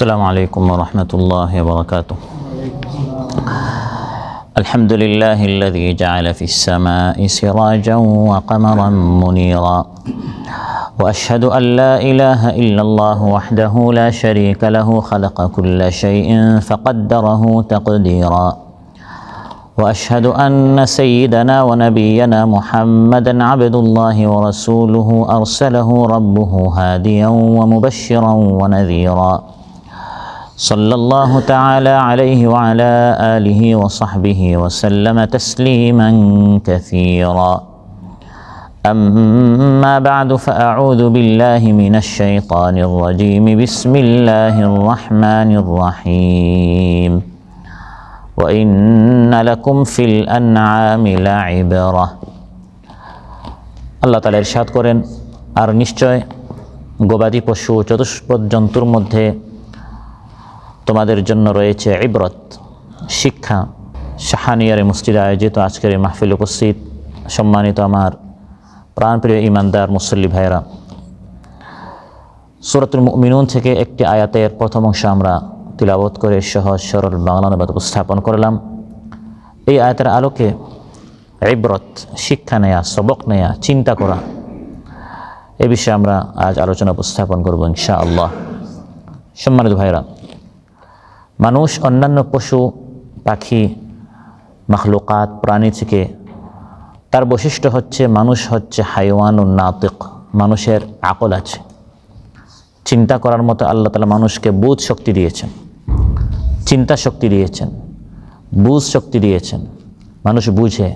السلام عليكم ورحمة الله وبركاته. الحمد لله الذي جعل في السماء سراجا وقمرا منيرا، وأشهد أن لا إله إلا الله وحده لا شريك له خلق كل شيء فقدره تقديرا، وأشهد أن سيدنا ونبينا محمدا عبد الله ورسوله أرسله ربه هاديا ومبشرا ونذيرا، صلى الله تعالى عليه وعلى آله وصحبه وسلم تسليما كثيرا. أما بعد فأعوذ بالله من الشيطان الرجيم. بسم الله الرحمن الرحيم. وإن لكم في الأنعام لعبرة। আল্লাহ তাআলা ইরশাদ করেন, আর নিশ্চয় গবাদি পশু চতুষ্পদ জন্তুর মধ্যে তোমাদের জন্য রয়েছে ইবরত, শিক্ষা। শাহানিয়ারে মসজিদে আয়োজিত আজকের এই মাহফিল উপস্থিত সম্মানিত আমার প্রাণপ্রিয় ইমানদার মুসল্লি ভাইরা, সূরাতুল মুমিনুন থেকে একটি আয়াতের প্রথম অংশ আমরা তিলাওয়াত করে সহজ সরল বাংলা অনুবাদ উপস্থাপন করলাম। এই আয়াতের আলোকে ইবরত, শিক্ষা নেয়া, সবক নেয়া, চিন্তা করা, এ বিষয়ে আমরা আজ আলোচনা উপস্থাপন করব ইনশাআল্লাহ। সম্মানিত ভাইরা, মানুষ অন্যান্য পশু পাখি মাখলুকাত প্রাণী থেকে তার বৈশিষ্ট্য হচ্ছে মানুষ হচ্ছে হাইওয়ানুন নাতিক, মানুষের আকল আছে, চিন্তা করার মতো আল্লাহ তাআলা মানুষকে বুঝ শক্তি দিয়েছেন, চিন্তা শক্তি দিয়েছেন, বুঝ শক্তি দিয়েছেন। মানুষ বুঝে,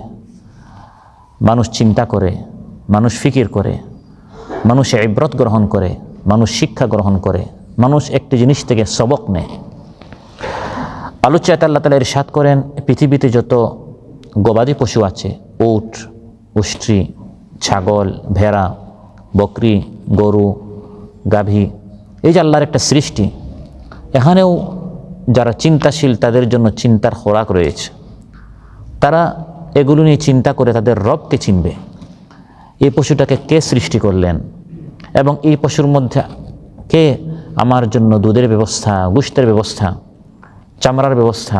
মানুষ চিন্তা করে, মানুষ ফিকির করে, মানুষ ইবরত গ্রহণ করে, মানুষ শিক্ষা গ্রহণ করে, মানুষ একটি জিনিস থেকে সবক নেয়। আলোচ্য আয়াতে আল্লাহ তাআলা ইরশাদ করেন, পৃথিবীতে যত গবাদি পশু আছে, উট, উষ্ট্রি, ছাগল, ভেড়া, বকরি, গরু, গাভী, এই যে আল্লাহর একটা সৃষ্টি, এখানেও যারা চিন্তাশীল তাদের জন্য চিন্তার খোরাক রয়েছে। তারা এগুলো নিয়ে চিন্তা করে তাদের রবকে চিনবে। এই পশুটাকে কে সৃষ্টি করলেন এবং এই পশুর মধ্যে কে আমার জন্য দুধের ব্যবস্থা, গোশতের ব্যবস্থা, চামড়ার ব্যবস্থা,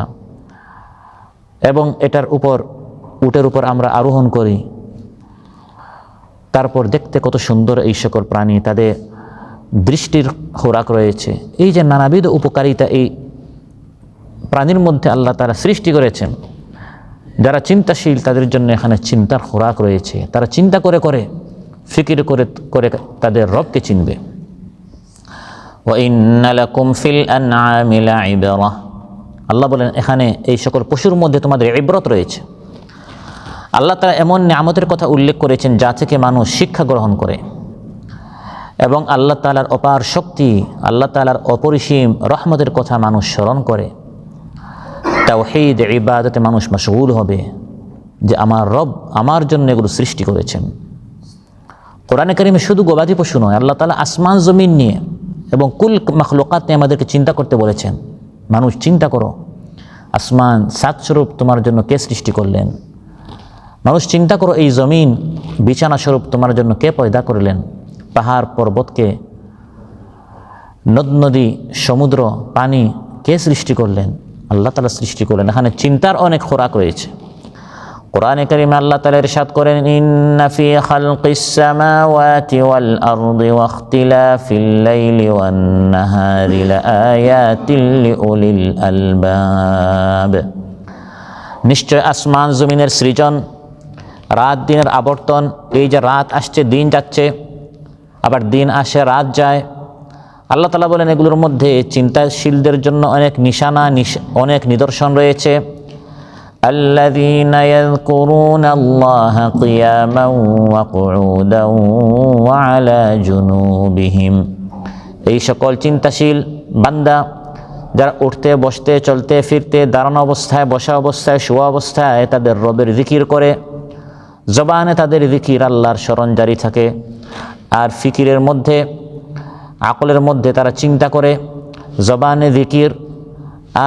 এবং এটার উপর, উটের উপর আমরা আরোহণ করি, তারপর দেখতে কত সুন্দর এই সকল প্রাণী, তাদের দৃষ্টির খোরাক রয়েছে। এই যে নানাবিধ উপকারিতা এই প্রাণীর মধ্যে আল্লাহ তারা সৃষ্টি করেছেন। যারা চিন্তাশীল তাদের জন্য এখানে চিন্তার খোরাক রয়েছে। তারা চিন্তা করে করে, ফিকির করে করে তাদের রবকে চিনবে। ওয়া ইন্না লাকুম ফিল আনআমি লাইবরা। আল্লাহ বলেন, এখানে এই সকল পশুর মধ্যে তোমাদের ইবরত রয়েছে। আল্লাহ তাআলা এমন নিয়ামতের কথা উল্লেখ করেছেন যা থেকে মানুষ শিক্ষা গ্রহণ করে, এবং আল্লাহ তাআলার অপার শক্তি, আল্লাহ তাআলার অপরিসীম রহমতের কথা মানুষ স্মরণ করে। তাওহীদ, ইবাদতে মানুষ মশগুল হবে যে আমার রব আমার জন্য এগুলো সৃষ্টি করেছেন। কোরআনে কারিমে শুধু গবাদি পশু নয়, আল্লাহ তাআলা আসমান জমিন নিয়ে এবং কুল মাখলুকাত নিয়ে আমাদেরকে চিন্তা করতে বলেছেন। মানুষ চিন্তা করো, আসমান সাত স্বরূপ তোমার জন্য কে সৃষ্টি করলেন? মানুষ চিন্তা করো, এই জমিন বিছানা স্বরূপ তোমার জন্য কে পয়দা করলেন? পাহাড় পর্বতকে, নদ নদী, সমুদ্র, পানি কে সৃষ্টি করলেন? আল্লাহ তাআলা সৃষ্টি করলেন। এখানে চিন্তার অনেক খোরাক রয়েছে। কোরআনে কারিমে আল্লাহ তাআলা ইরশাদ করেন, ইন্না ফি খালকিস সামাওয়াতি ওয়াল আরদি ওয়া ইখতিলাফিল লাইলি ওয়ান নাহারি লাআয়াতিল লিউলিল আলবাব। নিশ্চয় আসমান জমিনের সৃজন, রাত দিনের আবর্তন, এই যে রাত আসছে দিন যাচ্ছে, আবার দিন আসে রাত যায়, আল্লাহ তাআলা বলেন এগুলোর মধ্যে চিন্তাশীলদের জন্য অনেক নিশানা, অনেক নিদর্শন রয়েছে। আল্লাযীনা ইয়াযকুরুনাল্লাহা কিয়ামান ওয়া কুউদান ওয়া আলা জুনুবিহিম। এই সকল চিন্তাশীল বান্দা যারা উঠতে, বসতে, চলতে, ফিরতে, দাঁড়ানো অবস্থায়, বসা অবস্থায়, শোয়া অবস্থায় তাদের রবের জিকির করে, জবানে তাদের জিকির, আল্লাহর স্মরণ জারি থাকে। আর ফিকিরের মধ্যে, আকলের মধ্যে তারা চিন্তা করে, জবানে জিকির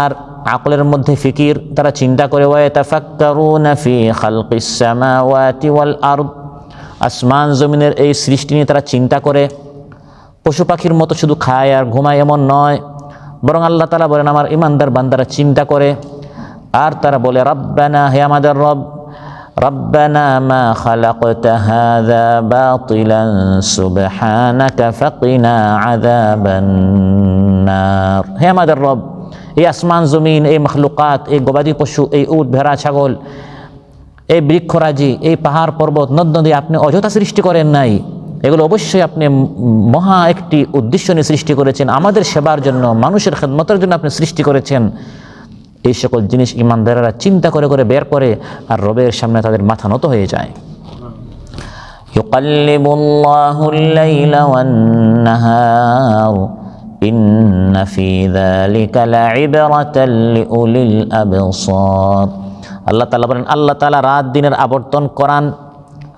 আর আকলের মধ্যে ফিকির, তারা চিন্তা করে। ওয়া ইয়াতাফাক্কারুনা ফি খালকিস সামাওয়াতি ওয়াল আরদ। আসমান জমিনের এই সৃষ্টি নিয়ে তারা চিন্তা করে। পশু পাখির মতো শুধু খায় আর ঘুমায় এমন নয়, বরং আল্লাহ তাআলা বলেন আমার ইমানদার বান্দারা চিন্তা করে আর তারা বলে রব্বানা, হে আমাদের রব, রব্বানা মা খালাকতা হাযা বাতিলান সুবহানাকা ফাকিনা আযাবান নার। হে আমাদের রব, এই আসমান জমিন, এই মখলুকাত, এই গবাদি পশু, এই উট ভেড়া ছাগল, এই বৃক্ষরাজি, এই পাহাড় পর্বত নদ নদী আপনি অযথা সৃষ্টি করেন নাই। এগুলো অবশ্যই আপনি মহা একটি উদ্দেশ্য নিয়ে সৃষ্টি করেছেন, আমাদের সেবার জন্য, মানুষের খেদমতের জন্য আপনি সৃষ্টি করেছেন। এই সকল জিনিস ইমানদারেরা চিন্তা করে করে বের করে আর রবের সামনে তাদের মাথা নত হয়ে যায়। ইউকাল্লিবুল্লাহুল লাইলা ওয়ান নাহার ইন্না ফি যালিকা লাইবরাতাল লিউলিল আবসার। আল্লাহ তাআলা বলেন, আল্লাহ তাআলা রাত দিনের আবর্তন করান।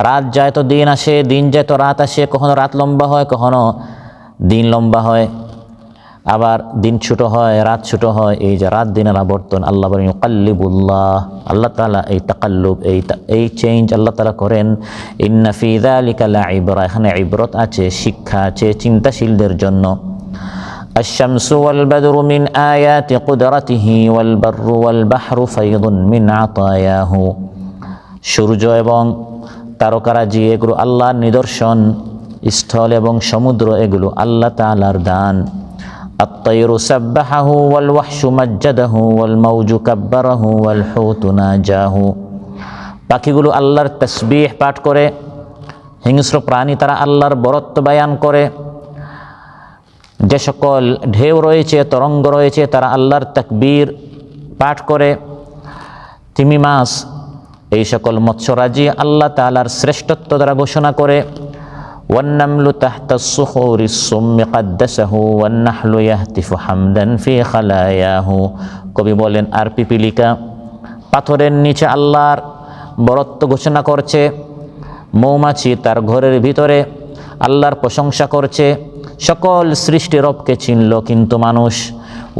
রাত যায় তো দিন আসে, দিন যায় তো রাত আসে, কখনো রাত লম্বা হয়, কখনো দিন লম্বা হয়, আবার দিন ছোট হয়, রাত ছোট হয়। এই যে রাত দিনের আবর্তন, আল্লাহ বলেন ইউকাল্লিবুল্লাহ, আল্লাহ তাআলা এই তাকাল্লুব, এই চেঞ্জ আল্লাহ তাআলা করেন। ইন্না ফি যালিকা লাইবরা, এখানে ইবরত আছে, শিক্ষা আছে চিন্তাশীলদের জন্য। আশ-শামসু ওয়াল বাদরু মিন আয়াতি কুদরাতিহি ওয়াল বাররু ওয়াল বাহরু ফায়দুন মিন আতায়াহু। সূর্য এবং তারকারাজি এগুলো আল্লাহর নিদর্শন, স্থল এবং সমুদ্র এগুলো আল্লাহ তাআলার দান। আত-তায়রু সাব্বাহাহু ওয়াল ওয়াহশু মাজ্জাদাহু ওয়াল মাওজু কাব্বারাহু ওয়াল হুতু নাজাহু। পাখিগুলো আল্লাহর তাসবিহ পাঠ করে, হিংস্র প্রাণী তারা আল্লাহর বরত্ব বয়ান করে, যে সকল ঢেউ রয়েছে, তরঙ্গ রয়েছে, তারা আল্লাহর তাকবীর পাঠ করে। তিমি মাছ, এই সকল মৎস্যরাজি আল্লাহ তাআলার শ্রেষ্ঠত্ব দ্বারা ঘোষণা করে। ওয়ান্নামলু তাহতাস সুহুরিস সুম্মি কাদ্দাসাহু ওয়ান্নাহলু ইয়াহতিফু হামদান ফি খালায়াহু। কবি বলেন, আর পিপিলিকা পাথরের নিচে আল্লাহর বরত্ব ঘোষণা করছে, মৌমাছি তার ঘরের ভিতরে আল্লাহর প্রশংসা করছে। সকল সৃষ্টি রবকে চিনল, কিন্তু মানুষ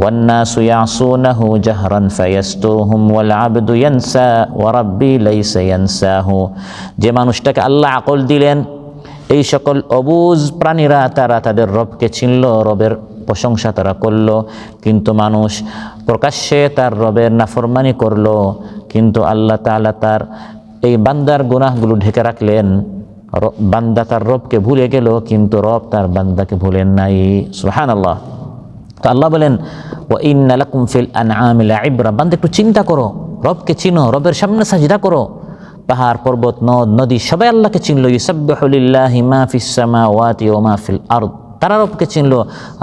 ওয়ান্নাসু ইয়াসুনাহু জাহরান ফায়াস্তুহুম ওয়াল আবদু ইয়ানসা ওয়া রাব্বি লাইসা ইয়ানসাহু। যে মানুষটাকে আল্লাহ আকল দিলেন, এই সকল অবুঝ প্রাণীরা তারা তাদের রবকে চিনল, রবের প্রশংসা তারা করল, কিন্তু মানুষ প্রকাশ্যে তার রবের নাফরমানি করল। কিন্তু আল্লাহ তাআলা তার এই বান্দার গুনাহগুলো ঢেকে রাখলেন। বান্দা তার রবকে ভুলে গেল, কিন্তু রব তার বান্দাকে ভুলেন নাই। সুবহানাল্লাহ। তো আল্লাহ বলেন, ওয়া ইন্না লাকুম ফিল আনআমি লাইবরা। বান্দা একটু চিন্তা করো, রবকে চিনো, রবের সামনে সাজদা করো। পাহাড় পর্বত নদ নদী সবাই আল্লাহকে চিনল। ইউসাব্বিহু লিল্লাহি মা ফিস সামাওয়াতি ওয়া মা ফিল আরদ। তারা রবকে চিনল,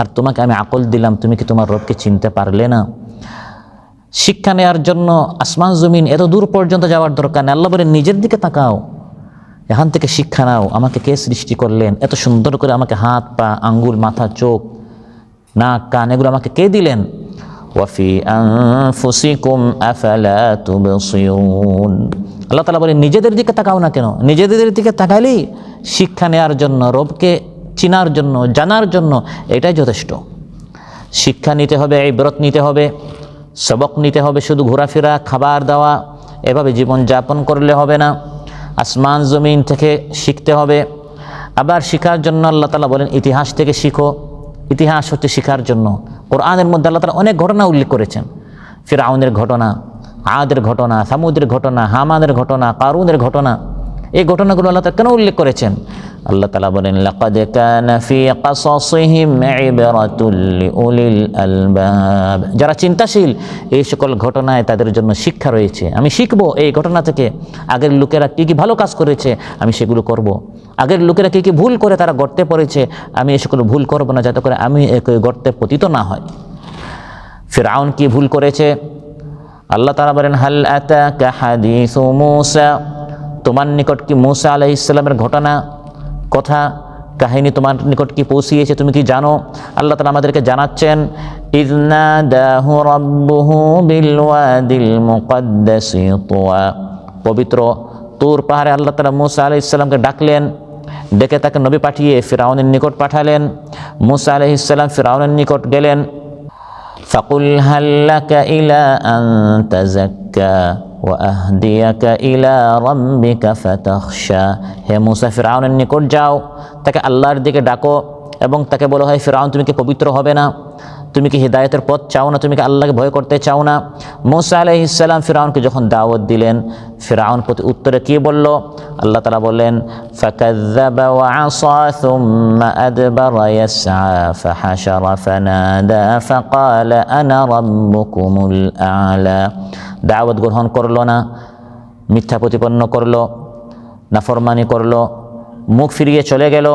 আর তোমাকে আমি আকল দিলাম, তুমি কি তোমার রবকে চিনতে পারলে না? শিক্ষা নেওয়ার জন্য আসমান জমিন এত দূর পর্যন্ত যাওয়ার দরকার নেই। আল্লাহ বলেন, নিজের দিকে তাকাও, এখান থেকে শিক্ষা নাও, আমাকে কে সৃষ্টি করলেন, এত সুন্দর করে আমাকে হাত পা আঙ্গুল মাথা চোখ নাক কান এগুলো আমাকে কে দিলেন। ওয়াফি আনফুসিকুম আফালা তুবসিরুন। আল্লাহ তাআলা বলেন, নিজেদের দিকে তাকাও না কেন? নিজেদের দিকে তাকাইলেই শিক্ষা নেওয়ার জন্য, রবকে চিনার জন্য, জানার জন্য এটাই যথেষ্ট। শিক্ষা নিতে হবে, ইবরত নিতে হবে, সবক নিতে হবে। শুধু ঘোরাফেরা, খাবার দাওয়া এভাবে জীবন যাপন করলে হবে না। আসমান জমিন থেকে শিখতে হবে। আবার শিখার জন্য আল্লাহ তাআলা বলেন, ইতিহাস থেকে শিখো। ইতিহাস হচ্ছে শিখার জন্য। কোরআনের মধ্যে আল্লাহ তাআলা অনেক ঘটনা উল্লেখ করেছেন। ফিরআউনের ঘটনা, আদের ঘটনা, সামুদের ঘটনা, হামানের ঘটনা, কারুনের ঘটনা। এই ঘটনাগুলো আল্লাহ তাআলা কেন উল্লেখ করেছেন? আল্লাহ তাআলা বলেন, লাকাদ কানা ফি কাসাসিহিম ইবরাতুল লিউলিল আলবাব। যারা চিন্তাশীল, এই সকল ঘটনায় তাদের জন্য শিক্ষা রয়েছে। আমি শিখবো এই ঘটনা থেকে, আগের লোকেরা কি কি ভালো কাজ করেছে আমি সেগুলো করব। আগের লোকেরা কি কি ভুল করে তারা গর্তে পড়েছে, আমি এই সকল ভুল করব না, যাতে করে আমি একই গর্তে পতিত না হয়। ফিরআউন কি ভুল করেছে? আল্লাহ তাআলা বলেন, হাল আতাকা হাদিসু মূসা। তোমার নিকট কি মূসা আলাইহিস সালামের ঘটনা, কথা, কাহিনী তোমার নিকট কি পৌঁছিয়েছে, তুমি কি জানো? আল্লাহ তাআলা আমাদেরকে জানাচ্ছেন, ইয নাদাহু রাব্বুহু বিল ওয়াদিল মুকদ্দাসি তুয়া। পবিত্র তুর পাহাড়ে আল্লাহ তাআলা মূসা আলাইহিস সালামকে ডাকলেন, ডেকে তাকে নবী পাঠিয়ে ফিরআউনের নিকট পাঠালেন। মূসা আলাইহিস সালাম ফিরআউনের নিকট গেলেন। ফাকুল হাল লাকা ইলা আন তাযাক্কা ওয়া আহদিয়াকা ইলা রাব্বিকা ফাতাখশা। হে মূসা, ফিরআউনের নিকট যাও, তাকে আল্লাহর দিকে ডাকো এবং তাকে বলো, হয় ফিরআউন তুমি কি পবিত্র হবে না? তুমি কি হিদায়াতের পথ চাও না? তুমি কি আল্লাহকে ভয় করতে চাও না? মূসা আলাইহিস সালাম ফিরআউনকে যখন দাওয়াত দিলেন, ফিরআউন প্রতি উত্তরে কি বলল? আল্লাহ তাআলা বলেন, ফাকাযযাবা ওয়া আসা সুম্মা আদবারা ইয়াসআ ফাহাশারা ফানাদা ফাকালা আনা রাব্বুকুমুল আ'লা। দাওয়াত গ্রহণ করলো না, মিথ্যা প্রতিপন্ন করলো, নাফরমানি করলো, মুখ ফিরিয়ে চলে গেল,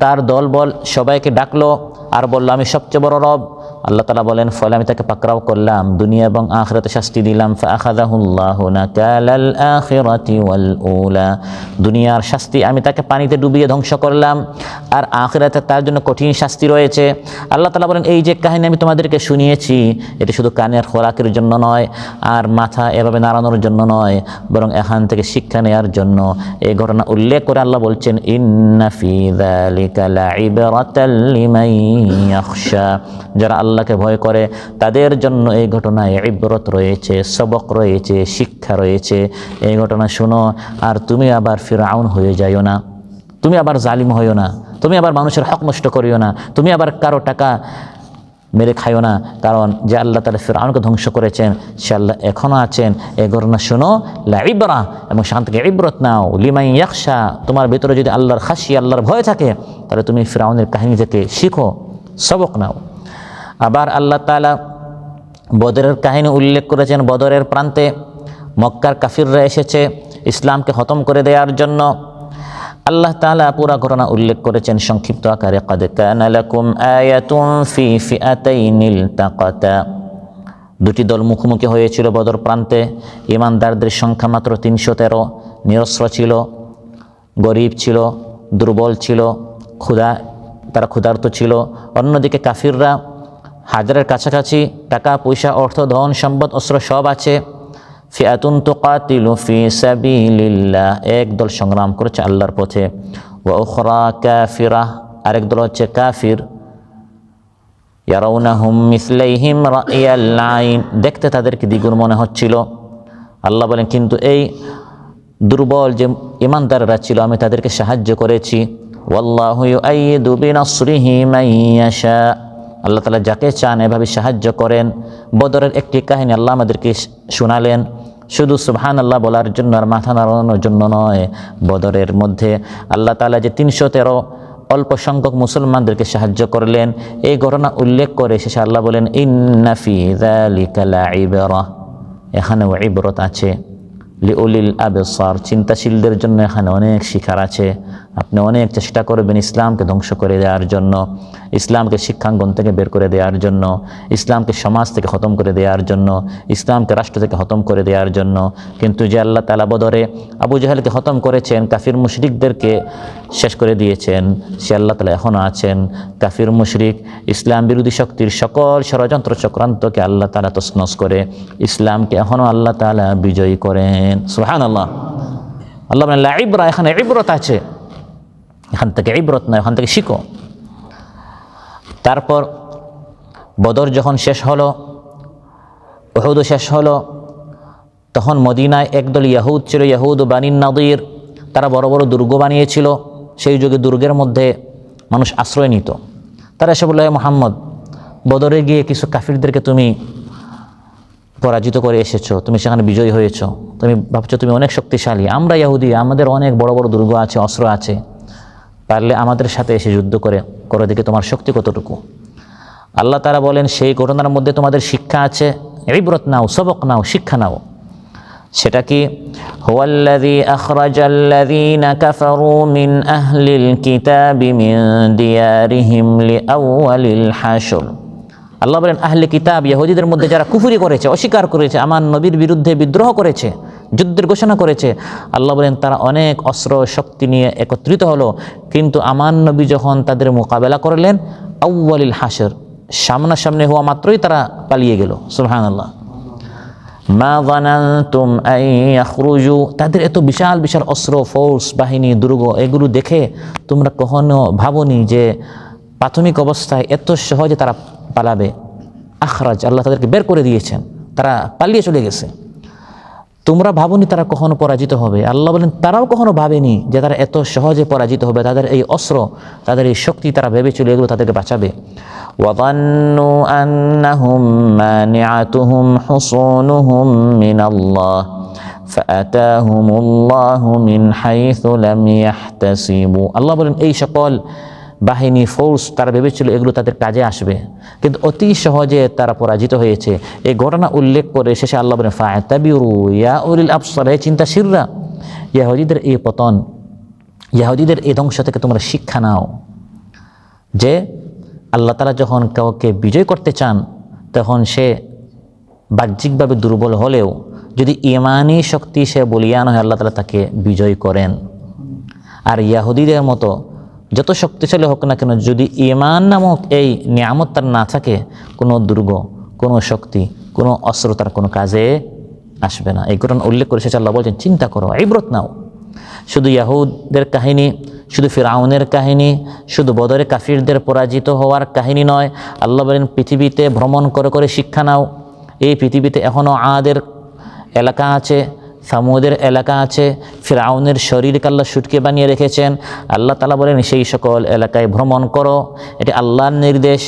তার দলবল সবাইকে ডাকলো আর বলল আমি সবচেয়ে বড় রব। আল্লাহ তাআলা বলেন, ফলে আমি তাকে পাকড়াও করলাম, দুনিয়া এবং আখিরাতে শাস্তি দিলাম। ফাআখাযাহুল্লাহু নাকালাল আখিরাতি ওয়াল উলা। দুনিয়ার শাস্তি আমি তাকে পানিতে ডুবিয়ে ধ্বংস করলাম, আর আখিরাতে তার জন্য কঠিন শাস্তি রয়েছে। আল্লাহ তাআলা বলেন, এই যে কাহিনী আমি তোমাদেরকে শুনিয়েছি, এটি শুধু কানের খোরাকের জন্য নয় আর মাথা এভাবে নাড়ানোর জন্য নয়, বরং এখান থেকে শিক্ষা নেওয়ার জন্য। এই ঘটনা উল্লেখ করে আল্লাহ বলছেন, ইন্না ফি যালিকা লাইবরাতাল লিমান ইয়াখশা। যারা আল্লাহকে ভয় করে তাদের জন্য এই ঘটনায় ইবরত রয়েছে, সবক রয়েছে, শিক্ষা রয়েছে। এই ঘটনা শোনো, আর তুমি আবার ফিরআউন হয়ে যাইও না, তুমি আবার জালিম হইও না, তুমি আবার মানুষের হক নষ্ট করিও না, তুমি আবার কারো টাকা মেরে খাইও না। কারণ যে আল্লাহ তাআলা ফিরআউনকে ধ্বংস করেছেন সে আল্লাহ এখনও আছেন। এই ঘটনা শোনো, লা ইবরা, এবং সেখান থেকে ইবরত নাও। লিমান ইয়াখশা, তোমার ভিতরে যদি আল্লাহর খাশি, আল্লাহর ভয় থাকে, তাহলে তুমি ফিরআউনের কাহিনী থেকে শিখো, সবক নাও। আবার আল্লাহ তাআলা বদরের কাহিনী উল্লেখ করেছেন। বদরের প্রান্তে মক্কার কাফিররা এসেছে ইসলামকে খতম করে দেওয়ার জন্য। আল্লাহ তাআলা পুরা ঘটনা উল্লেখ করেছেন সংক্ষিপ্ত আকারে, কাদ কানা লাকুম আয়াতুন ফি ফিআতাইনিল তাকাতা। দুটি দল মুখোমুখি হয়েছিল বদর প্রান্তে। ঈমানদারদের সংখ্যা মাত্র 313, নিরস্ত্র ছিল, গরিব ছিল, দুর্বল ছিল, তারা ক্ষুধার্ত ছিল। অন্যদিকে কাফিররা হাজারের কাছাকাছি, টাকা পয়সা, অর্থ, ধন সম্পদ, অস্ত্র সব আছে। ফিআতুন তুকাতিলু ফি সাবিলিল্লাহ, এক দল সংগ্রাম করছে আল্লাহর পথে। ওয়া উখরা কাফিরা, আরেক দল হচ্ছে কাফির। ইয়ারাউনাহুম মিসলাইহিম রাইয়াল আইন, দেখতে তাদেরকে দ্বিগুণ মনে হচ্ছিল। আল্লাহ বলেন, কিন্তু এই দুর্বল যে ঈমানদাররা ছিল আমি তাদেরকে সাহায্য করেছি। ওয়াল্লাহু ইউআইয়িদু বিনাসরিহি মান ইয়াশা, আল্লাহ তাআলা যাকে চান এভাবে সাহায্য করেন। বদরের একটি কাহিনী আল্লাহ আমাদেরকে শোনালেন, শুধু সুবহানাল্লাহ বলার জন্য আর মাথা নাড়ানোর জন্য নয়। বদরের মধ্যে আল্লাহ তাআলা যে 313 অল্প সংখ্যক মুসলমানদেরকে সাহায্য করলেন, এই ঘটনা উল্লেখ করে শেষে আল্লাহ বলেন, ইন্না ফি যালিকা লাইবরা, এখানেও ইবরত আছে। লিউলিল আবসার, চিন্তাশীলদের জন্য এখানে অনেক শিখার আছে। আপনি অনেক চেষ্টা করবেন ইসলামকে ধ্বংস করে দেওয়ার জন্য, ইসলামকে শিক্ষাঙ্গন থেকে বের করে দেওয়ার জন্য, ইসলামকে সমাজ থেকে খতম করে দেওয়ার জন্য, ইসলামকে রাষ্ট্র থেকে খতম করে দেওয়ার জন্য। কিন্তু যে আল্লাহ তাআলা বদরে আবু জাহেলকে খতম করেছেন, কাফির মুশরিকদেরকে শেষ করে দিয়েছেন, সে আল্লাহ তাআলা এখনও আছেন। কাফির মুশরিক ইসলাম বিরোধী শক্তির সকল ষড়যন্ত্র চক্রান্তকে আল্লাহ তাআলা তছনছ করে ইসলামকে এখনও আল্লাহ তাআলা বিজয়ী করেন। সুবহানাল্লাহ। আল্লাহ বলেন, লা ইবরা, এখানে ইবরত আছে, এখান থেকে ইবরত নয়, এখান থেকে শিখো। তারপর বদর যখন শেষ হলো, উহুদ শেষ হলো, তখন মদিনায় একদল ইয়াহুদ ছিল, ইয়াহুদ বানী নাদির। তারা বড় বড় দুর্গ বানিয়েছিল। সেই যুগে দুর্গের মধ্যে মানুষ আশ্রয় নিত। তারা এসে বলল, হে মুহাম্মদ, বদরে গিয়ে কিছু কাফিরদেরকে তুমি পরাজিত করে এসেছো, তুমি সেখানে বিজয়ী হয়েছো, তুমি ভাবছো তুমি অনেক শক্তিশালী। আমরা ইহুদি, আমাদের অনেক বড় বড় দুর্গ আছে, অস্ত্র আছে, পারলে আমাদের সাথে এসে যুদ্ধ করে দেখে তোমার শক্তি কতটুকু। আল্লাহ তাআলা বলেন, সেই ঘটনার মধ্যে তোমাদের শিক্ষা আছে, ইবরত নাও, সবক নাও, শিক্ষা নাও। সেটা কি? হুয়াল্লাযী আখরাজাল্লাযীনা কাফারু মিন আহলিল কিতাবি মিন দিয়ারিহিম লিআউয়ালিল হাশর। আল্লাহ বলেন, আহলে কিতাব ইহুদিদের মধ্যে যারা কুফরি করেছে, অস্বীকার করেছে, আমার নবীর বিরুদ্ধে বিদ্রোহ করেছে, যুদ্ধের ঘোষণা করেছে, আল্লাহ বলেন তারা অনেক অস্ত্র শক্তি নিয়ে একত্রিত হলো, কিন্তু আমার নবী যখন তাদের মোকাবেলা করলেন, আউয়ালিল হাশর, সামনাসামনি হওয়া মাত্রই তারা পালিয়ে গেল। সুবহানাল্লাহ। মা যানানতুম আন ইয়াখরুজু, তাদের এত বিশাল বিশাল অস্ত্র, ফোর্স, বাহিনী, দুর্গ, এগুলো দেখে তোমরা কখনো ভাবনি যে প্রাথমিক অবস্থায় এত সহজে তারা পালাবে। আখরাজ, আল্লাহ তাদেরকে বের করে দিয়েছেন, তারা পালিয়ে চলে গেছে। তোমরা ভাবনি তারা কখনো পরাজিত হবে। আল্লাহ বলেন তারাও কখনো ভাবেনি যে তারা এত সহজে পরাজিত হবে। তাদের এই অস্ত্র, তাদের এই শক্তি, তারা ভেবেছিল এগুলো তাদেরকে বাঁচাবে। وظنوا أنهم مانعتهم حصونهم من الله فأتاهم الله من حيث لم يحتسبوا। আল্লাহ বলেন এই সকল বাহিনী, ফোর্স, তারা ভেবেছিল এগুলো তাদের কাজে আসবে, কিন্তু অতি সহজে তারা পরাজিত হয়েছে। এই ঘটনা উল্লেখ করে শেষে আল্লাহ বলেন ফাতাবিরু ইয়া উলিল আবসার, হে চিন্তাশীলরা, ইহুদীদের এই পতন, ইহুদীদের এই ধ্বংস থেকে তোমরা শিক্ষা নাও যে আল্লাহ তাআলা যখন কাউকে বিজয় করতে চান তখন সে বাহ্যিকভাবে দুর্বল হলেও যদি ঈমানি শক্তি সে বলিয়ান হয় আল্লাহ তাআলা তাকে বিজয় করেন। আর ইহুদীদের মতো যত শক্তিশালী হোক না কেন, যদি ঈমান নামক এই নিয়ামত তার না থাকে, কোনো দুর্গ, কোনো শক্তি, কোনো অস্ত্র তার কোনো কাজে আসবে না। এই ঘটনা উল্লেখ করে শেষে আল্লাহ বলছেন চিন্তা করো, ইবরত নাও। শুধু ইহুদদের কাহিনী, শুধু ফিরআউনের কাহিনী, শুধু বদরে কাফিরদের পরাজিত হওয়ার কাহিনী নয়। আল্লাহ বলেন পৃথিবীতে ভ্রমণ করে করে শিক্ষা নাও। এই পৃথিবীতে এখনও আদের এলাকা আছে, সামুদের এলাকা আছে, ফিরআউনের শরীরকে আল্লাহ শুটকে বানিয়ে রেখেছেন। আল্লাহ তাআলা বলেন সেই সকল এলাকায় ভ্রমণ করো, এটি আল্লাহর নির্দেশ।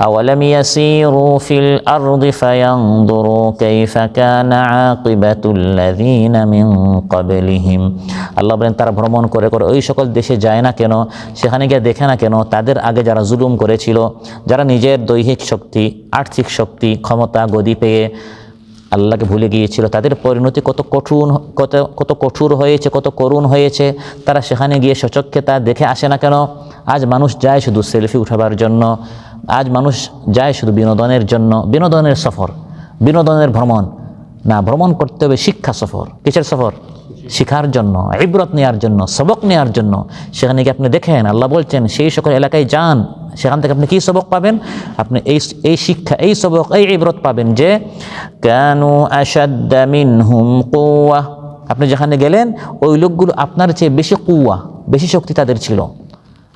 আওয়ালাম ইয়াসিরু ফিল আরদি ফায়ানদুরু কাইফা কানা আকিবাতুল লাযিনা মিন ক্বাবলিহিম। আল্লাহ বলেন তারা ভ্রমণ করে করে ওই সকল দেশে যায় না কেন, সেখানে গিয়ে দেখে না কেন তাদের আগে যারা জুলুম করেছিল, যারা নিজের দৈহিক শক্তি, আর্থিক শক্তি, ক্ষমতা, গদি পেয়ে আল্লাহকে ভুলে গিয়েছিল, তাদের পরিণতি কত কঠোর হয়েছে, কত করুণ হয়েছে। তারা সেখানে গিয়ে সচক্ষে তা দেখে আসে না কেন? আজ মানুষ যায় শুধু সেলফি উঠাবার জন্য, আজ মানুষ যায় শুধু বিনোদনের জন্য, বিনোদনের সফর, বিনোদনের ভ্রমণ না, ভ্রমণ করতে হবে শিক্ষা সফর। কিসের সফর? শিখার জন্য, ইবরত নেওয়ার জন্য, সবক নেওয়ার জন্য। সেখানে গিয়ে আপনি দেখেন, আল্লাহ বলছেন সেই সকল এলাকায় যান, সেখান থেকে আপনি কী সবক পাবেন? আপনি এই শিক্ষা, এই সবক, এই ইবরত পাবেন যে কানু আশাদ্দা মিনহুম কুওয়া। আপনি যেখানে গেলেন ওই লোকগুলো আপনার চেয়ে বেশি কুওয়া, বেশি শক্তি তাদের ছিল।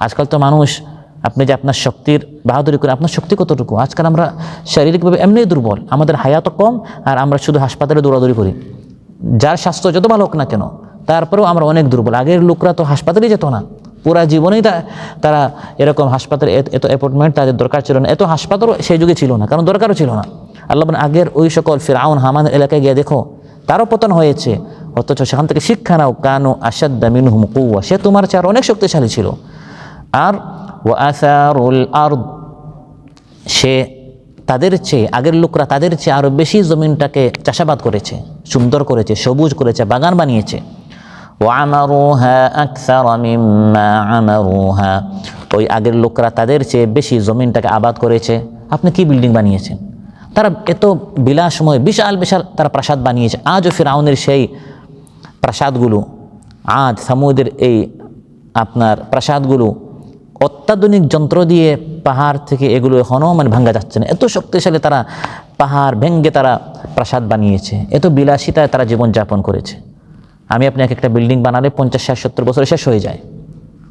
আজকাল তো মানুষ, আপনি যে আপনার শক্তির বাহাদুরি করে, আপনার শক্তি কতটুকু? আজকাল আমরা শারীরিকভাবে এমনিই দুর্বল, আমাদের হায়াত কম, আর আমরা শুধু হাসপাতালে দৌড়াদৌড়ি করি। যার স্বাস্থ্য যত ভালো হোক না কেন, তারপরেও আমরা অনেক দুর্বল। আগের লোকরা তো হাসপাতালে যেত না, পুরা জীবনেই তারা এরকম হাসপাতালে এত অ্যাপয়েন্টমেন্ট তাদের দরকার ছিল না, এত হাসপাতালও সেই যুগে ছিল না, কারণ দরকারও ছিল না। আল্লাহ বলেন আগের ওই সকল ফিরআউন, হামান এলাকায় গিয়ে দেখো, তারও পতন হয়েছে, অথচ সেখান থেকে শিক্ষা নাও। কানু আশাদ্দা মিনহুম কুওয়া, সে তোমার চেয়ে অনেক শক্তিশালী ছিল। আর ওয়া আসারুল আরদ, সে তাদের চেয়ে, আগের লোকরা তাদের চেয়ে আরও বেশি জমিনটাকে চাষাবাদ করেছে, সুন্দর করেছে, সবুজ করেছে, বাগান বানিয়েছে। ওয়ামারুহা আকসারা মিম্মা আমারুহা, ওই আগের লোকরা তাদের চেয়ে বেশি জমিনটাকে আবাদ করেছে। আপনি কি বিল্ডিং বানিয়েছেন? তারা এত বিলাসময় বিশাল বিশাল তারা প্রাসাদ বানিয়েছে। আজও ফিরআউনের সেই প্রাসাদগুলো, আজ সামুদের এই আপনার প্রাসাদগুলো অত্যাধুনিক যন্ত্র দিয়ে পাহাড় থেকে এগুলো এখনও ভাঙ্গা যাচ্ছে না। এত শক্তিশালী তারা পাহাড় ভেঙ্গে তারা প্রাসাদ বানিয়েছে, এত বিলাসিতায় তারা জীবনযাপন করেছে। আমি আপনি একটা বিল্ডিং বানালে 50, 60, 70 বছরে শেষ হয়ে যায়,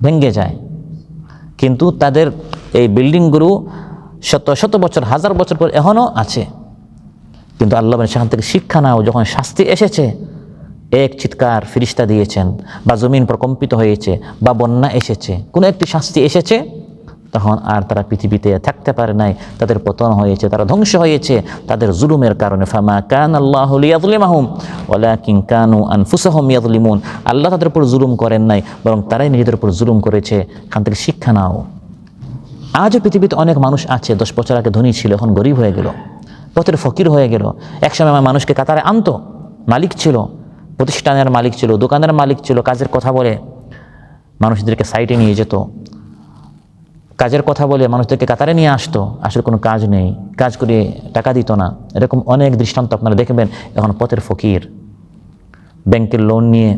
ভেঙ্গে যায়, কিন্তু তাদের এই বিল্ডিংগুলো শত শত বছর, হাজার বছর পর এখনও আছে। কিন্তু আল্লাহ সেখান থেকে শিক্ষা নাও। যখন শাস্তি এসেছে, এক চিৎকার ফিরিস্তা দিয়েছেন, বা জমিন প্রকম্পিত হয়েছে, বা বন্যা এসেছে, কোনো একটি শাস্তি এসেছে, তখন আর তারা পৃথিবীতে থাকতে পারে নাই, তাদের পতন হয়েছে, তারা ধ্বংস হয়েছে তাদের জুলুমের কারণে। ফামা কান আল্লাহু লিয়াযলিমাহুম ওয়ালাকিন কানু আনফুসাহুম ইয়াযলিমুন। আল্লাহ তাদের উপর জুলুম করেন নাই, বরং তারাই নিজেদের উপর জুলুম করেছে। এখান থেকে শিক্ষা নাও। আজও পৃথিবীতে অনেক মানুষ আছে 10 বছর আগে ধনী ছিল, এখন গরিব হয়ে গেল, পথের ফকির হয়ে গেল। একসময় আমার মানুষকে কাতারে আনতো, মালিক ছিল, প্রতিষ্ঠানের মালিক ছিল, দোকানের মালিক ছিল, কাজের কথা বলে মানুষদেরকে সাইটে নিয়ে যেত, কাজের কথা বলে মানুষদেরকে কাতারে নিয়ে আসতো, আসলে কোনো কাজ নেই, কাজ করে টাকা দিত না। এরকম অনেক দৃষ্টান্ত আপনারা দেখবেন। এখন পথের ফকির, ব্যাংকের লোন নিয়ে,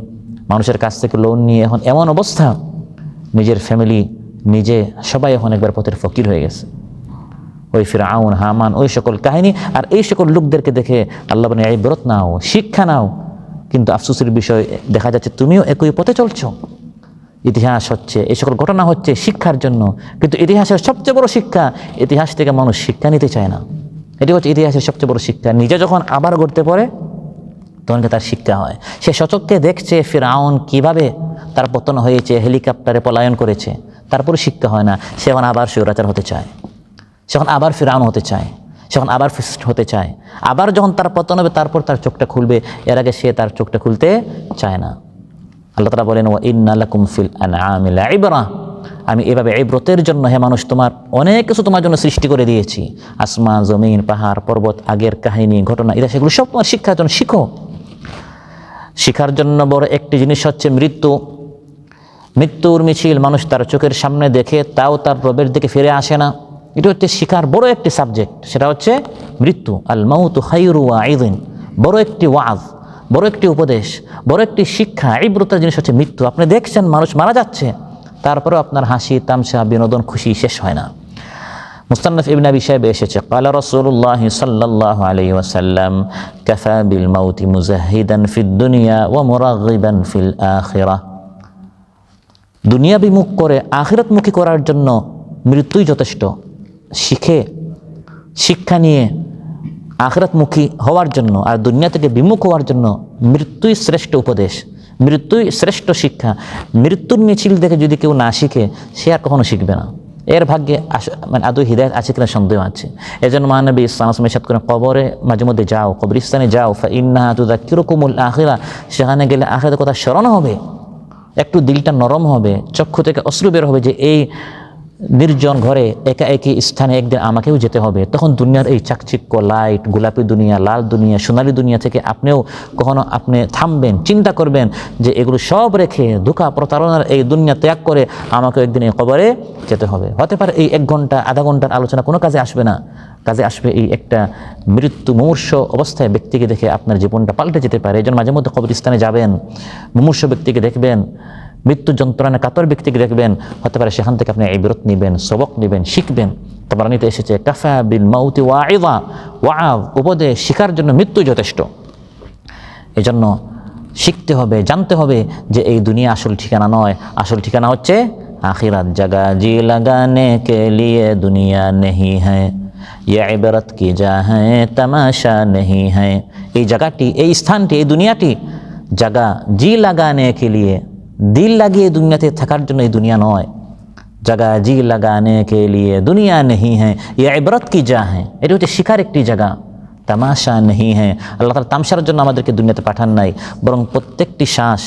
মানুষের কাছ থেকে লোন নিয়ে এখন এমন অবস্থা, নিজের ফ্যামিলি, নিজে সবাই এখন একবার পথের ফকির হয়ে গেছে। ওই ফিরআউন, হামান, ওই সকল কাহিনী আর এই সকল লোকদেরকে দেখে আল্লাহ বলেন ইবরত নাও, শিক্ষা নাও। কিন্তু আফসোসের বিষয়, দেখা যাচ্ছে তুমিও একই পথে চলছো। ইতিহাস হচ্ছে, এই সকল ঘটনা হচ্ছে শিক্ষার জন্য, কিন্তু ইতিহাসের সবচেয়ে বড় শিক্ষা, ইতিহাস থেকে মানুষ শিক্ষা নিতে চায় না। এটি হচ্ছে ইতিহাসের সবচেয়ে বড় শিক্ষা। নিজে যখন আবার গড়তে পারে, তখন তার শিক্ষা হয়। সে সচক্ষে দেখছে ফিরআউন কিভাবে তার পতন হয়েছে, হেলিকপ্টারে পলায়ন করেছে, তারপরে শিক্ষা হয় না। সে এখন আবার স্বৈরাচার হতে চায়, সে এখন আবার ফিরআউন হতে চায়, সে এখন আবার ফিস্ট হতে চায়। আবার যখন তার পতন হবে তারপর তার চোখটা খুলবে, এর আগে সে তার চোখটা খুলতে চায় না। আল্লাহ তাআলা বলেন, ওয়া ইন্না লাকুম ফিল আনআমি লাইবরা, আমি এভাবে ইবরতের জন্য হে মানুষ তোমার অনেক কিছু তোমার জন্য সৃষ্টি করে দিয়েছি। আসমান, জমিন, পাহাড়, পর্বত, আগের কাহিনী, ঘটনা, এটা সেগুলো সব তোমার শিক্ষার জন্য। শিখো। শিখার জন্য বড় একটি জিনিস হচ্ছে মৃত্যু। মৃত্যুর মিছিল মানুষ তার চোখের সামনে দেখে, তাও তার রবের দিকে ফিরে আসে না। এটা হচ্ছে শিখার বড় একটি সাবজেক্ট, সেটা হচ্ছে মৃত্যু। আল মাউতু খায়রু ওয়াইদিন, বড় একটি ওয়াজ, বড় একটি উপদেশ, বড় একটি শিক্ষা, ইবরতের জিনিস হচ্ছে মৃত্যু। আপনি দেখছেন মানুষ মারা যাচ্ছে, তারপরেও আপনার হাসি, তামসা, বিনোদন, খুশি শেষ হয় না। মুস্তানফ ইবনে আবি শাইবা এসেছে, ক্বালা রাসূলুল্লাহ সাল্লাল্লাহু আলাইহি ওয়াসাল্লাম কাফা বিল মাউতি মুজাহিদান ফিদ দুনিয়া ওয়া মুরাগিবান ফিল আখিরাহ, দুনিয়া বিমুখ করে আখিরাতমুখী করার জন্য মৃত্যুই যথেষ্ট। শিক্ষা নিয়ে আখিরাতমুখী হওয়ার জন্য আর দুনিয়া থেকে বিমুখ হওয়ার জন্য মৃত্যুই শ্রেষ্ঠ উপদেশ, মৃত্যুই শ্রেষ্ঠ শিক্ষা। মৃত্যুর মিছিল দেখে যদি কেউ না শিখে, সে আর কখনো শিখবে না। এর ভাগ্যে মানে আদৌ হিদায়াত আছে কিনা সন্দেহ আছে। এজন্য মহানবী সাল্লাল্লাহু আলাইহি ওয়াসাল্লাম ইরশাদ করেন, কবরে মাঝে মধ্যে যাও, কবরস্থানে যাও, ফাইন্নাহা তুযাক্কিরুকুমুল আখিরা, সেখানে গেলে আখিরাতের কথা স্মরণ হবে, একটু দিলটা নরম হবে, চক্ষু থেকে অশ্রু বের হবে যে এই নির্জন ঘরে একা একই স্থানে একদিন আমাকেও যেতে হবে। তখন দুনিয়ার এই চাকচিক্য, লাইট, গোলাপি দুনিয়া, লাল দুনিয়া, সোনালী দুনিয়া থেকে আপনিও কখনো আপনি থামবেন, চিন্তা করবেন যে এগুলো সব রেখে ধোঁকা প্রতারণার এই দুনিয়া ত্যাগ করে আমাকে একদিন এই কবরে যেতে হবে। হতে পারে এই 1 ঘন্টা, আধা ঘন্টার আলোচনা কোনো কাজে আসবে না, কাজে আসবে এই একটা মৃত্যু মুমূর্ষ অবস্থায় ব্যক্তিকে দেখে আপনার জীবনটা পাল্টে যেতে পারে। এই জন্য মাঝে মধ্যে কবরস্থানে যাবেন, মুমূর্ষ ব্যক্তিকে দেখবেন, মৃত্যু যন্ত্রণা কাতর ব্যক্তিকে দেখবেন, হতে পারে সেখান থেকে আপনি ইবরত নেবেন, সবক নেবেন, শিখবেন। তাবরানীতে এসেছে, কাফা বিল মাউতি ওয়াইযা, ওয়াজ, উপদেশ, শিখার জন্য মৃত্যু যথেষ্ট। এজন্য শিখতে হবে, জানতে হবে যে এই দুনিয়া আসল ঠিকানা নয়, আসল ঠিকানা হচ্ছে আখিরাত। জাগা জি লাগানে কে লিয়ে দুনিয়া নেহি হ্যায়, ইয়ে ইবরত কি যা হ্যায়, তামাশা নেহি হ্যায়। এই জায়গাটি, এই স্থানটি, এই দুনিয়াটি জাগা জি লাগানে কে লিয়ে, দিল লাগিয়ে দুনিয়াতে থাকার জন্য এই দুনিয়া নয়। জাগা জি লাগানে কে লিয়ে দুনিয়া নেহি হ্যায়, ইয়ে ইবরত কি যা হ্যায়, এটা হচ্ছে শিখার একটি জায়গা, তামাশা নেহি হ্যায়। আল্লাহ তাআলা তামশার জন্য আমাদেরকে দুনিয়াতে পাঠান নাই, বরং প্রত্যেকটি শ্বাস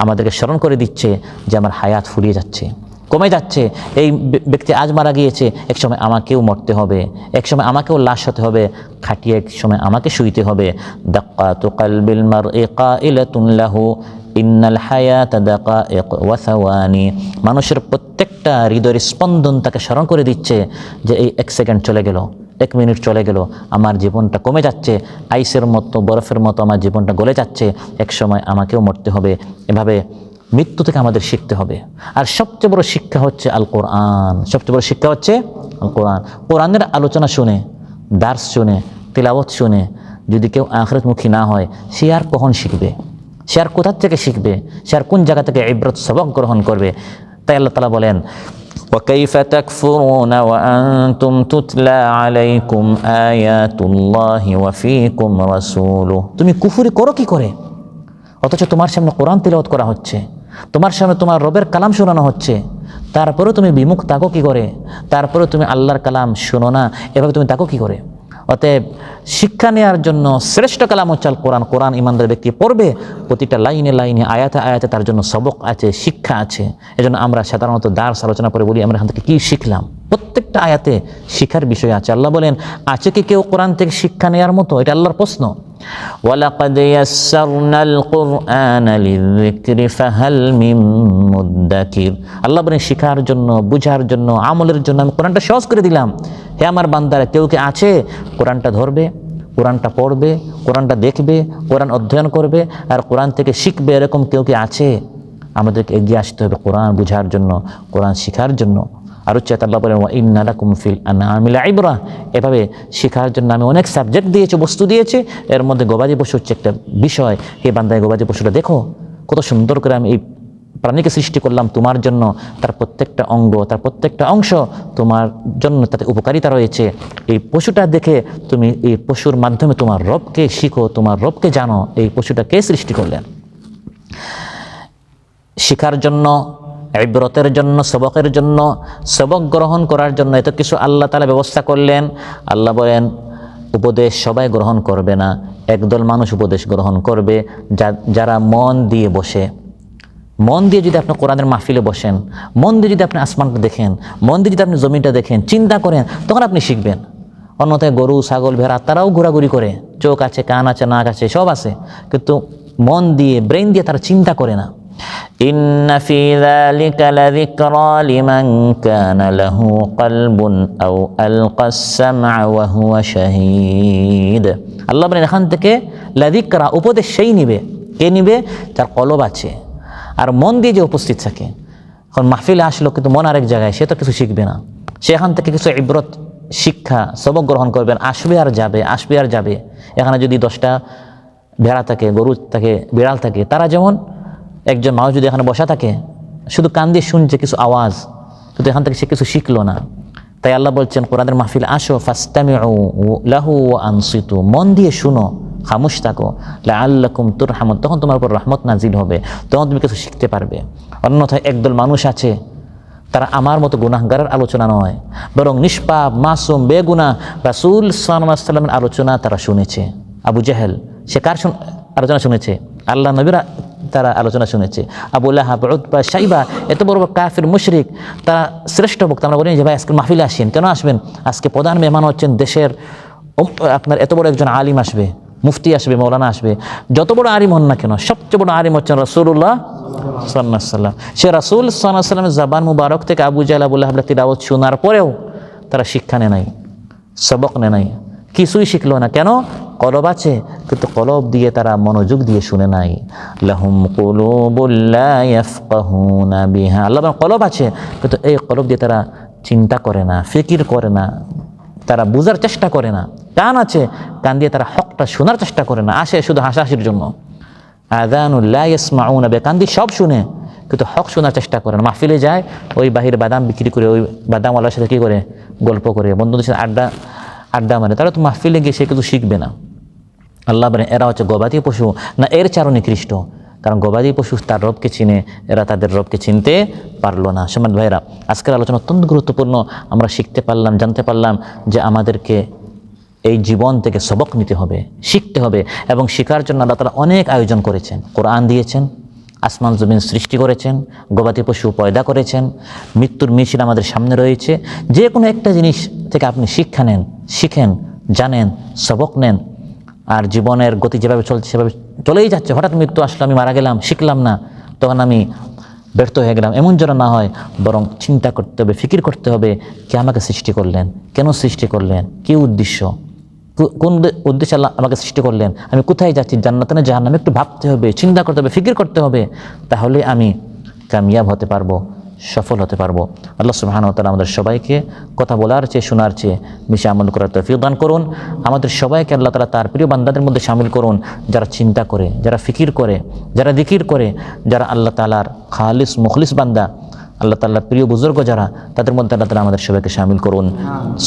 আমাদেরকে স্মরণ করে দিচ্ছে যে আমার হায়াত ফুরিয়ে যাচ্ছে, কমে যাচ্ছে। এই ব্যক্তি আজ মারা গিয়েছে, এক সময় আমাকেও মরতে হবে, এক সময় আমাকেও লাশ হতে হবে, খাটিয়ে এক সময় আমাকে শুইতে হবে। দাক্কাতু কলবিল মারই কাইলাতুন লাহু ইন্নাল হায়াতা দাকাইক ওয়া সাওয়ানি, মানুষের প্রত্যেকটা হৃদয়ের স্পন্দন তাকে স্মরণ করে দিচ্ছে যে এই 1 সেকেন্ড চলে গেল, 1 মিনিট চলে গেল, আমার জীবনটা কমে যাচ্ছে, আইসের মতো, বরফের মতো আমার জীবনটা গলে যাচ্ছে, এক সময় আমাকেও মরতে হবে। এভাবে মৃত্যু থেকে আমাদের শিখতে হবে। আর সবচেয়ে বড় শিক্ষা হচ্ছে আল কোরআন, সবচেয়ে বড় শিক্ষা হচ্ছে আল কোরআন। কোরআনের আলোচনা শুনে, দার্স শুনে, তিলাওয়াত শুনে যদি কেউ আখিরাতমুখী না হয়, সে আর কখন শিখবে? সে আর কোথা থেকে শিখবে? সে আর কোন জায়গা থেকে ইবরত সবক গ্রহণ করবে? তাই আল্লাহ তাআলা বলেন, وَكَيْفَ تَكْفُرُونَ وَأَنْتُمْ تُتْلَى عَلَيْكُمْ آيَاتُ اللَّهِ وَفِيكُمْ رَسُولُهُ, তুমি কুফরি করো কি করে, অথচ তোমার সামনে কোরআন তিলাওয়াত করা হচ্ছে, তোমার সামনে তোমার রবের কালাম শোনানো হচ্ছে, তারপরেও তুমি বিমুখ থাকো কি করে? তারপরেও তুমি আল্লাহর কালাম শোনো না, এভাবে তুমি থাকো কি করে? অতএব শিক্ষা নেওয়ার জন্য শ্রেষ্ঠ কালাম হচ্ছে আল কোরআন। কোরআন ইমানদার ব্যক্তি পড়বে, প্রতিটা লাইনে লাইনে, আয়াতে আয়াতে তার জন্য সবক আছে, শিক্ষা আছে। এজন্য আমরা সাধারণত দার্স আলোচনা করে বলি আমরা এখান থেকে কী শিখলাম। প্রত্যেকটা আয়াতে শিখার বিষয় আছে। আল্লাহ বলেন, আছে কি কেউ কোরআন থেকে শিক্ষা নেওয়ার মতো? এটা আল্লাহর প্রশ্ন। ওয়ালাকাদ ইয়াসসারনাল কুরআনা লিযিকরি ফাহাল মিন মুদ্দাকির, আল্লাহ বলেন শিখার জন্য, বুঝার জন্য, আমলের জন্য আমি কোরআনটা সহজ করে দিলাম। হে আমার বান্দারা, কেউ কি আছে কোরআনটা ধরবে, কোরআনটা পড়বে, কোরআনটা দেখবে, কোরআন অধ্যয়ন করবে আর কোরআন থেকে শিখবে? এরকম কেউ কি আছে? আমাদেরকে এগিয়ে আসতে হবে কোরআন বুঝার জন্য, কোরআন শিখার জন্য। আর হচ্ছে আল্লাহ বলেন, ওয়া ইন্না লাকুম ফিল আনআমি লাইবরা, এভাবে শেখার জন্য আমি অনেক সাবজেক্ট দিয়েছি, বস্তু দিয়েছি। এর মধ্যে গবাদি পশু হচ্ছে একটা বিষয়। হে বান্দা, গবাদি পশুটা দেখো কত সুন্দর করে আমি এই প্রাণীকে সৃষ্টি করলাম তোমার জন্য, তার প্রত্যেকটা অঙ্গ, তার প্রত্যেকটা অংশ তোমার জন্য তাতে উপকারিতা রয়েছে। এই পশুটা দেখে তুমি এই পশুর মাধ্যমে তোমার রবকে শিখো, তোমার রবকে জানো। এই পশুটা কে সৃষ্টি করলেন? শিখার জন্য, ইবরতের জন্য, সবকের জন্য, সবক গ্রহণ করার জন্য এত কিছু আল্লাহ তাআলা ব্যবস্থা করলেন। আল্লাহ বলেন উপদেশ সবাই গ্রহণ করবে না, একদল মানুষ উপদেশ গ্রহণ করবে যারা মন দিয়ে বসে। মন দিয়ে যদি আপনি কোরআনের মাহফিলে বসেন, মন দিয়ে যদি আপনি আসমানটা দেখেন, মন দিয়ে যদি আপনি জমিটা দেখেন, চিন্তা করেন, তখন আপনি শিখবেন। অন্যথায় গরু, ছাগল, ভেড়া তারাও ঘোরাঘুরি করে, চোখ আছে, কান আছে, নাক আছে, সব আছে, কিন্তু মন দিয়ে, ব্রেন দিয়ে তারা চিন্তা করে না। ইন্না ফি যালিকা লাযিকরা লিমান কানা লাহু কলবুন আও আলকাস সামআ ওয়া হুয়া শাহীদ। আল্লাহ বলেন এখান থেকে লাযিকরা, উপদেশ সেই নিবে। কে নিবে? যার কলব আছে আর মন দিয়ে যে উপস্থিত থাকে। এখন মাহফিলে আসলো কিন্তু মন আরেক জায়গায়, সে তো কিছু শিখবে না। সে এখান থেকে কিছু ইবরত, শিক্ষা, সবক গ্রহণ করবেন, আসবে আর যাবে, আসবে আর যাবে। এখানে যদি 10টা ভেড়া থাকে, গরু থাকে, বিড়াল থাকে, তারা যেমন, একজন মানুষ যদি এখানে বসা থাকে শুধু কান দিয়ে শুনছে কিছু আওয়াজ, কিন্তু এখান থেকে সে কিছু শিখলো না। তাই আল্লাহ বলছেন কোরআনের মাহফিলে আসো, ফাসতামিউ লাহু ওয়া আনসিতু, মন দিয়ে শুনো, খামোশ থাকো, লাআল্লাকুম তুরহামুন, তখন তোমার উপর রহমত নাজিল হবে, তখন তুমি কিছু শিখতে পারবে। অন্যথায় একদল মানুষ আছে, তারা আমার মতো গুনাহগারের আলোচনা নয়, বরং নিষ্পাপ, মাসুম, বেগুনাহ রাসূল সাল্লাল্লাহু আলাইহি ওয়াসাল্লামের আলোচনা তারা শুনেছে। আবু জাহেল, সে কার আলোচনা শুনেছে? আল্লাহ নবীর তারা আলোচনা শুনেছে। আবু লাহাব, উতবা, শাইবা, এত বড় বড় কাফির, মুশরিক, তারা শ্রেষ্ঠ বক্তা। আমরা বলি যে ভাই আজকে মাহফিলে আসেন, কেন আসবেন? আজকে প্রধান মেহমান হচ্ছেন দেশের, আপনার এত বড় একজন আলিম আসবে, মুফতি আসবে, মৌলানা আসবে। যত বড় আলিম হন না কেন, সবচেয়ে বড় আলিম হচ্ছেন রাসূলুল্লাহ সাল্লাল্লাহু আলাইহি ওয়াসাল্লাম। সে রাসূল সাল্লাল্লাহু আলাইহি ওয়াসাল্লামের জবান মুবারক থেকে আবু জাহল, আবু লাহাব তিলাওয়াত শোনার পরেও তারা শিক্ষা নেয় নাই, সবক নেয় নাই, কিছুই শিখলো না। কেন? কলব আছে, কিন্তু কলব দিয়ে তারা মনোযোগ দিয়ে শুনে নাই। লাহুম কুলুবুল লা ইয়াফকাহুনা বিহা, আল্লাহ বলেন কলব আছে, কিন্তু এই কলব দিয়ে তারা চিন্তা করে না, ফিকির করে না, তারা বুঝার চেষ্টা করে না। কান আছে, কান দিয়ে তারা হকটা শোনার চেষ্টা করে না, আসে শুধু হাসাহাসির জন্য। আযানুল লা ইয়াসমাউনা বিহা, কান দিয়ে সব শুনে কিন্তু হক শোনার চেষ্টা করে না। মাহফিলে যায়, ওই বাহিরে বাদাম বিক্রি করে, ওই বাদামওয়ালার সাথে কী করে, গল্প করে, বন্ধুদের সাথে আড্ডা মারে, তারা তো মাহফিলে গিয়ে সে কিছু শিখবে না। আল্লাহ বলেন এরা হচ্ছে গবাদি পশু, না এর চারও নিকৃষ্ট। কারণ গবাদি পশু তার রবকে চিনে, এরা তাদের রবকে চিনতে পারলো না। সম্মানিত ভাইরা, আজকের আলোচনা অত্যন্ত গুরুত্বপূর্ণ। আমরা শিখতে পারলাম, জানতে পারলাম যে আমাদেরকে এই জীবন থেকে সবক নিতে হবে, শিখতে হবে, এবং শেখার জন্য আল্লাহ তাআলা অনেক আয়োজন করেছেন। কোরআন দিয়েছেন, আসমান জমিন সৃষ্টি করেছেন, গবাদি পশু পয়দা করেছেন, মৃত্যুর মিছিল আমাদের সামনে রয়েছে। যে কোনো একটা জিনিস থেকে আপনি শিক্ষা নেন, শিখেন, জানেন, সবক নেন। আর জীবনের গতি যেভাবে চলছে সেভাবে চলেই যাচ্ছে। হঠাৎ মৃত্যু আসলো, আমি মারা গেলাম, শিখলাম না, তখন আমি ব্যর্থ হয়ে গেলাম, এমন যেন না হয়। বরং চিন্তা করতে হবে, ফিকির করতে হবে, কে আমাকে সৃষ্টি করলেন, কেন সৃষ্টি করলেন, কী উদ্দেশ্য, কোন উদ্দেশ্যে আল্লাহ আমাকে সৃষ্টি করলেন, আমি কোথায় যাচ্ছি, জান্নাতে না জাহান্নামে, একটু ভাবতে হবে, চিন্তা করতে হবে, ফিকির করতে হবে। তাহলে আমি কামিয়াব হতে পারবো, সফল হতে পারবো। আল্লাহ সুবহানাহু ওয়া তাআলা আমাদের সবাইকে কথা বলার চেয়ে, শোনার চেয়ে বেশি আমল করার তৌফিক দান করুন। আমাদের সবাইকে আল্লাহ তাআলা তার প্রিয় বান্দাদের মধ্যে শামিল করুন, যারা চিন্তা করে, যারা ফিকির করে, যারা জিকির করে, যারা আল্লাহ তাআলার খালিস মুখলিস বান্দা, আল্লাহ তাআলার প্রিয় বুজুর্গ যারা, তাদের মধ্যে আল্লাহ তাআলা আমাদের সবাইকে শামিল করুন।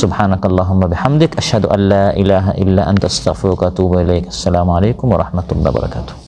সুবহানাকাল্লাহুম্মা বিহামদিক, আশহাদু আল্লা ইলাহা ইল্লা আনতা, আস্তাগফিরুকা ওয়া আতুবু ইলাইক। আসসালামু আলাইকুম ওয়া রাহমাতুল্লাহি ওয়া বারাকাতুহু।